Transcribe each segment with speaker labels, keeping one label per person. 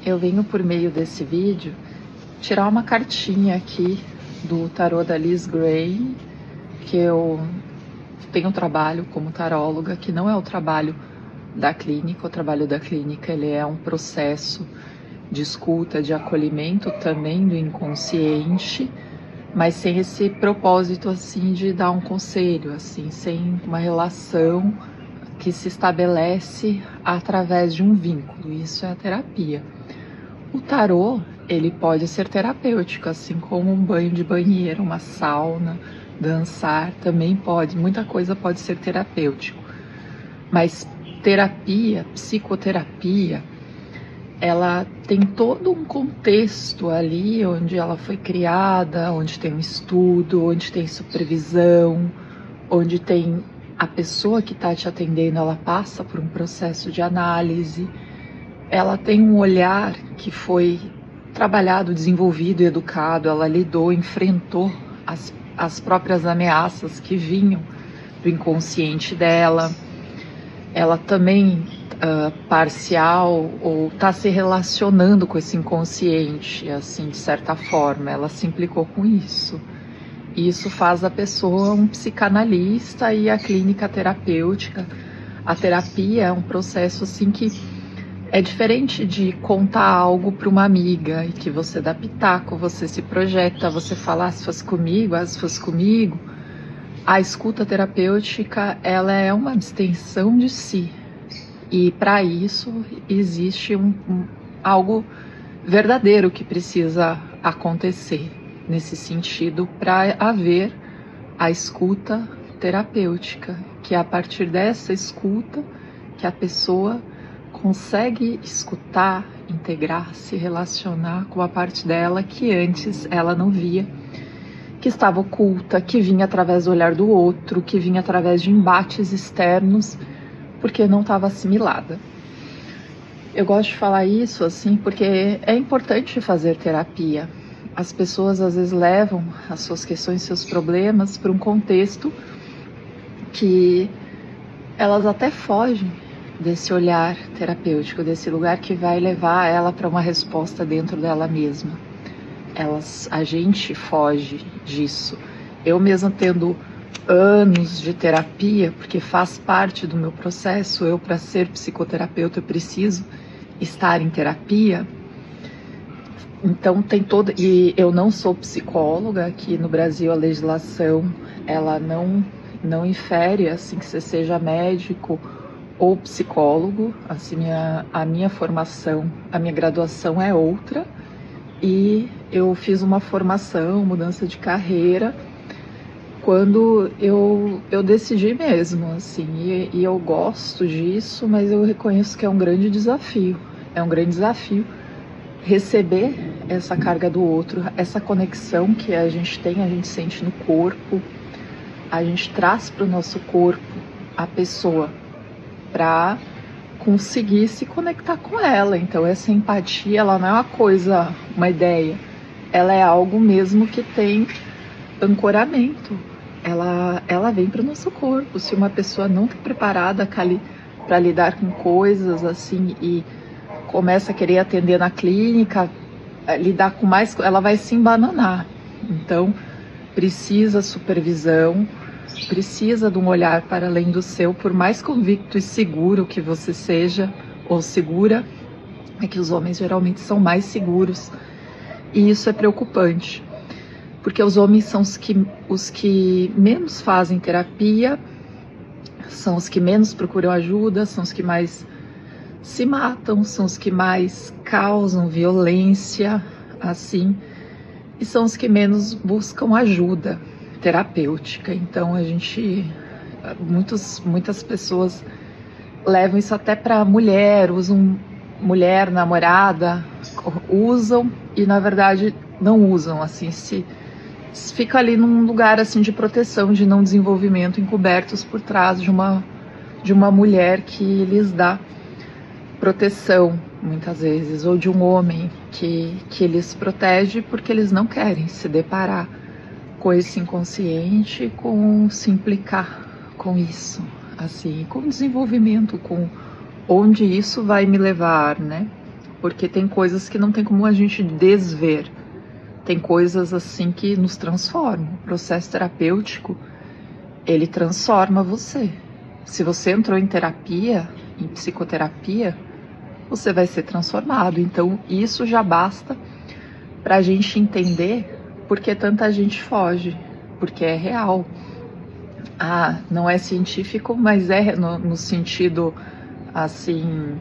Speaker 1: Eu venho por meio desse vídeo tirar uma cartinha aqui do tarô da Liz Gray, que eu tenho um trabalho como taróloga, que não é o trabalho da clínica. O trabalho da clínica ele é um processo de escuta, de acolhimento também do inconsciente, mas sem esse propósito assim de dar um conselho, assim, sem uma relação que se estabelece através de um vínculo. Isso é a terapia. O tarô, ele pode ser terapêutico, assim como um banho de banheiro, uma sauna, dançar também pode, muita coisa pode ser terapêutico. Mas terapia, psicoterapia, ela tem todo um contexto ali onde ela foi criada, onde tem um estudo, onde tem supervisão, onde tem a pessoa que está te atendendo, ela passa por um processo de análise, ela tem um olhar que foi trabalhado, desenvolvido e educado, ela lidou, enfrentou as próprias ameaças que vinham do inconsciente dela, ela também parcial ou está se relacionando com esse inconsciente, assim, de certa forma, ela se implicou com isso. Isso faz a pessoa um psicanalista e a clínica terapêutica. A terapia é um processo assim que é diferente de contar algo para uma amiga e que você dá pitaco, você se projeta, você fala, se fosse comigo, se fosse comigo. A escuta terapêutica, ela é uma extensão de si. E para isso existe algo verdadeiro que precisa acontecer nesse sentido para haver a escuta terapêutica, que é a partir dessa escuta que a pessoa consegue escutar, integrar, se relacionar com a parte dela que antes ela não via, que estava oculta, que vinha através do olhar do outro, que vinha através de embates externos, porque não estava assimilada. Eu gosto de falar isso assim porque é importante fazer terapia. As pessoas às vezes levam as suas questões, seus problemas para um contexto que elas até fogem desse olhar terapêutico, desse lugar que vai levar ela para uma resposta dentro dela mesma. A gente foge disso. Eu mesma tendo anos de terapia, porque faz parte do meu processo, eu para ser psicoterapeuta eu preciso estar em terapia. Então tem todo, e eu não sou psicóloga, aqui no Brasil a legislação ela não infere assim que você seja médico ou psicólogo, assim a minha formação, a minha graduação é outra, e eu fiz uma formação, mudança de carreira, quando eu decidi mesmo, assim, e eu gosto disso, mas eu reconheço que é um grande desafio, receber essa carga do outro, essa conexão que a gente tem, a gente sente no corpo, a gente traz para o nosso corpo a pessoa para conseguir se conectar com ela. Então essa empatia, ela não é uma coisa, uma ideia, ela é algo mesmo que tem ancoramento, ela vem para o nosso corpo. Se uma pessoa não está preparada para lidar com coisas assim e começa a querer atender na clínica, lidar com mais, ela vai se embananar. Então precisa supervisão, precisa de um olhar para além do seu, por mais convicto e seguro que você seja, ou segura, é que os homens geralmente são mais seguros, e isso é preocupante, porque os homens são os que menos fazem terapia, são os que menos procuram ajuda, são os que mais se matam, são os que mais causam violência, assim, e são os que menos buscam ajuda terapêutica. Então muitas pessoas levam isso até para mulher, usam mulher, namorada, usam e na verdade não usam, assim, se fica ali num lugar assim de proteção, de não desenvolvimento, encobertos por trás de uma mulher que lhes dá proteção, muitas vezes, ou de um homem que lhes protege porque eles não querem se deparar com esse inconsciente, com se implicar com isso, assim, com desenvolvimento, com onde isso vai me levar, né? porque tem coisas que não tem como a gente desver. Tem coisas assim que nos transformam. O processo terapêutico, ele transforma você. Se você entrou em terapia, em psicoterapia, você vai ser transformado. Então isso já basta para a gente entender por que tanta gente foge, porque é real. Não é científico, mas é no sentido assim,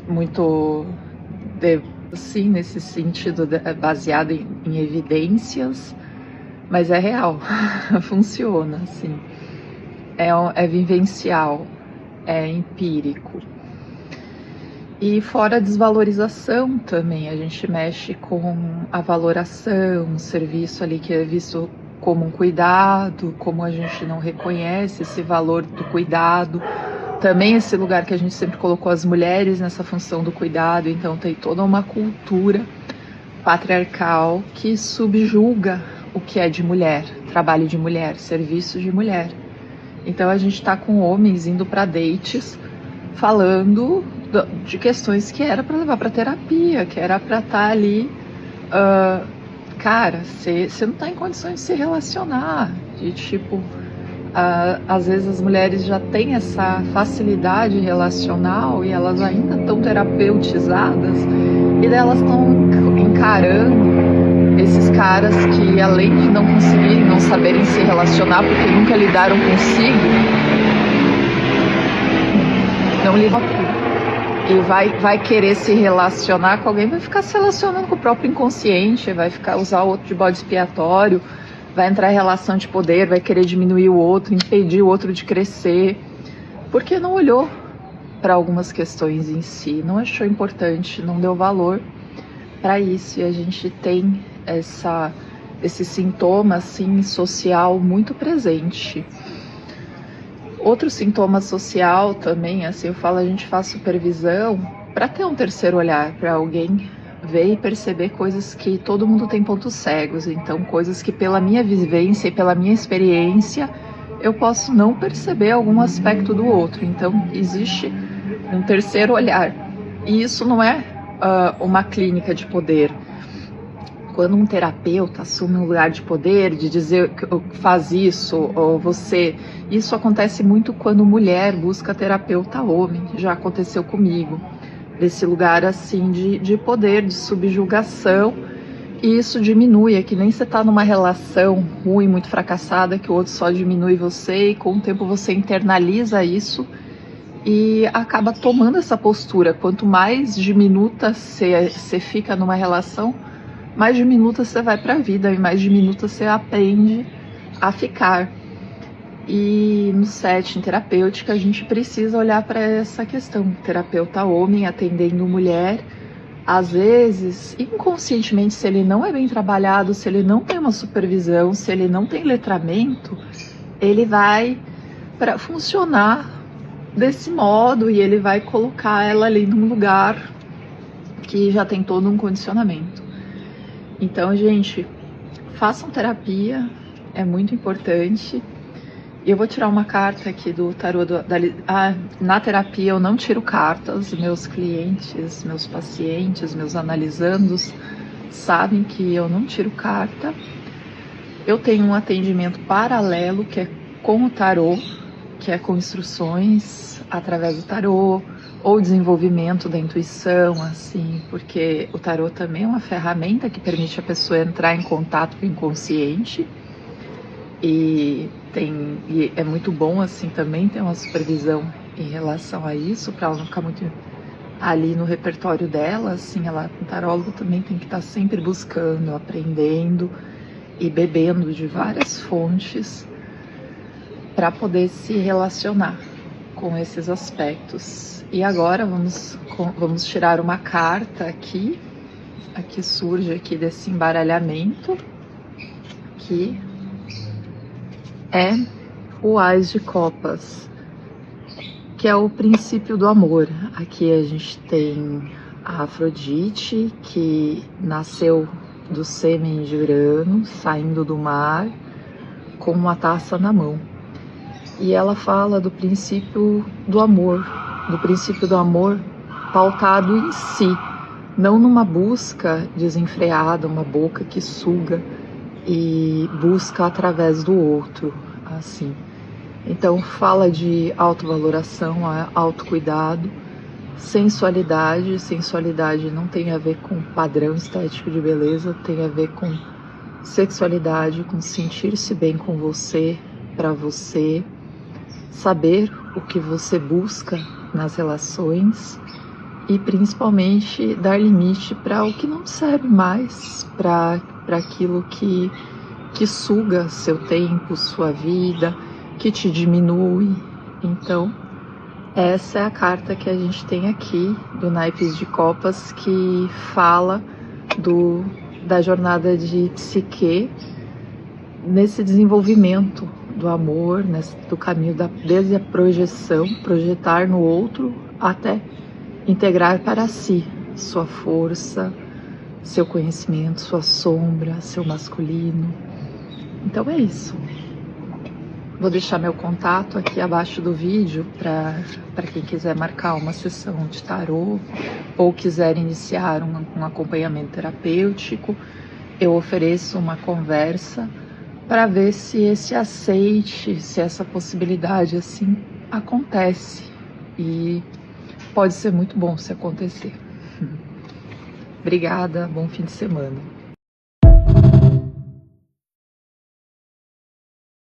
Speaker 1: muito assim, nesse sentido baseado em evidências, mas é real. Funciona assim, é vivencial, é empírico. E fora a desvalorização também, a gente mexe com a valoração, o serviço ali que é visto como um cuidado, como a gente não reconhece esse valor do cuidado. Também esse lugar que a gente sempre colocou as mulheres nessa função do cuidado, então tem toda uma cultura patriarcal que subjuga o que é de mulher, trabalho de mulher, serviço de mulher. Então a gente tá com homens indo para dates falando de questões que era para levar para terapia, que era para estar ali, cara, você não tá em condições de se relacionar, de tipo, às vezes as mulheres já têm essa facilidade relacional e elas ainda estão terapeutizadas e elas estão encarando esses caras que, além de não conseguirem, não saberem se relacionar porque nunca lidaram consigo, não lidam e vai querer se relacionar com alguém, vai ficar se relacionando com o próprio inconsciente, vai usar o outro de bode expiatório, vai entrar em relação de poder, vai querer diminuir o outro, impedir o outro de crescer, porque não olhou para algumas questões em si, não achou importante, não deu valor para isso, e a gente tem esse sintoma assim, social muito presente. Outro sintoma social também, assim, eu falo, a gente faz supervisão para ter um terceiro olhar, para alguém ver e perceber coisas que todo mundo tem pontos cegos, então coisas que pela minha vivência e pela minha experiência eu posso não perceber algum aspecto do outro, então existe um terceiro olhar, e isso não é uma clínica de poder. Quando um terapeuta assume um lugar de poder, de dizer que faz isso, ou você... Isso acontece muito quando mulher busca terapeuta homem, já aconteceu comigo. Desse lugar assim de poder, de subjugação, e isso diminui, é que nem você tá numa relação ruim, muito fracassada, que o outro só diminui você, e com o tempo você internaliza isso, e acaba tomando essa postura. Quanto mais diminuta você fica numa relação, mais diminuta você vai para a vida e mais diminuta você aprende a ficar. E no setting terapêutico a gente precisa olhar para essa questão. Terapeuta homem atendendo mulher, às vezes, inconscientemente, se ele não é bem trabalhado, se ele não tem uma supervisão, se ele não tem letramento, ele vai para funcionar desse modo e ele vai colocar ela ali num lugar que já tem todo um condicionamento. Então, gente, façam terapia, é muito importante. Eu vou tirar uma carta aqui do tarô na terapia eu não tiro cartas, meus clientes, meus pacientes, meus analisandos sabem que eu não tiro carta. Eu tenho um atendimento paralelo que é com o tarô, que é com instruções através do tarô, ou desenvolvimento da intuição, assim, porque o tarô também é uma ferramenta que permite a pessoa entrar em contato com o inconsciente, e é muito bom, assim, também ter uma supervisão em relação a isso, para ela não ficar muito ali no repertório dela, assim, o tarólogo também tem que estar sempre buscando, aprendendo e bebendo de várias fontes para poder se relacionar com esses aspectos. E agora vamos tirar uma carta aqui surge aqui desse embaralhamento, que é o Ás de Copas, que é o princípio do amor. Aqui a gente tem a Afrodite, que nasceu do sêmen de Urano, saindo do mar, com uma taça na mão. E ela fala do princípio do amor pautado em si, não numa busca desenfreada, uma boca que suga e busca através do outro, assim. Então fala de autovaloração, autocuidado, sensualidade. Sensualidade não tem a ver com padrão estético de beleza, tem a ver com sexualidade, com sentir-se bem com você, para você, saber o que você busca nas relações e principalmente dar limite para o que não serve mais, para aquilo que suga seu tempo, sua vida, que te diminui. Então, essa é a carta que a gente tem aqui do Naipes de Copas, que fala da jornada de psique nesse desenvolvimento do amor, do caminho desde a projeção, projetar no outro, até integrar para si sua força, seu conhecimento, sua sombra, seu masculino. Então é isso. Vou deixar meu contato aqui abaixo do vídeo para quem quiser marcar uma sessão de tarô ou quiser iniciar um acompanhamento terapêutico. Eu ofereço uma conversa para ver se esse aceite, se essa possibilidade assim acontece, e pode ser muito bom se acontecer. Obrigada, bom fim de semana.